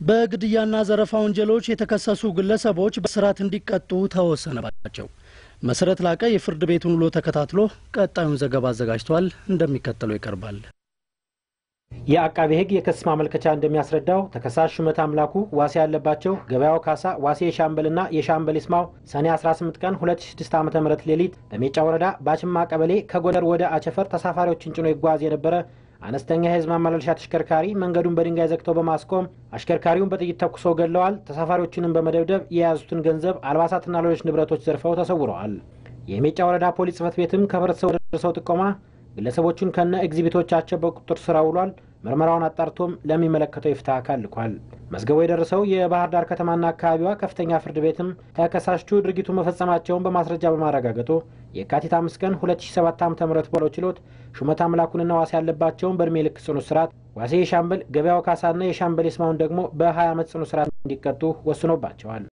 በግድያና ዘረፋ ወንጀሎች የተከሰሱ ግለሰቦች በስራት እንዲቀጡ ተወሰነባቸው። መሰረት ላቀ የፍርድ ቤቱን ውሎ ተከታትሎ ቀጣዩን ዘገባ አዘጋጅቷል፣ እንደሚከተለው ይቀርባል። የአቃቤ ሕግ የክስ ማመልከቻ እንደሚያስረዳው ተከሳሽ ሹመት አምላኩ፣ ዋሴ ያለባቸው፣ ገበያው ካሳ፣ ዋሴ የሻምበልና የሻምበል ይስማው ሰኔ 18 ቀን 2006 ዓ.ም ሌሊት በሜጫ ወረዳ ባችማ ቀበሌ ከጎደር ወደ አቸፈር ተሳፋሪዎችን ጭኖ ይጓዝ የነበረ አነስተኛ የህዝብ ማመላለሻ ተሽከርካሪ መንገዱን በድንጋይ ዘግተው በማስቆም አሽከርካሪውን በጥይት ተኩሰው ገለዋል። ተሳፋሪዎችንም በመደብደብ የያዙትን ገንዘብ፣ አልባሳትና ሌሎች ንብረቶች ዘርፈው ተሰውረዋል። የሜጫ ወረዳ ፖሊስ ጽሕፈት ቤትም ከህብረተሰቡ ደረሰው ጥቆማ ግለሰቦቹን ከነ ኤግዚቢቶቻቸው በቁጥጥር ስር አውሏል። ምርመራውን አጣርቶም ለሚመለከተው የፍትህ አካል ልኳል። መዝገቡ የደረሰው የባህር ዳር ከተማና አካባቢዋ ከፍተኛ ፍርድ ቤትም ተከሳሾቹ ድርጊቱ መፈጸማቸውን በማስረጃ በማረጋገጡ የካቲት 5 ቀን 2007 ዓ.ም ባለው ችሎት ሹመት አምላኩንና ዋሴ ያለባቸውን በእድሜ ልክ ጽኑ እስራት፣ ዋሴ የሻምበል፣ ገበያው ካሳና የሻምበል ይስማውን ደግሞ በ20 ዓመት ጽኑ እስራት እንዲቀጡ ወስኖባቸዋል።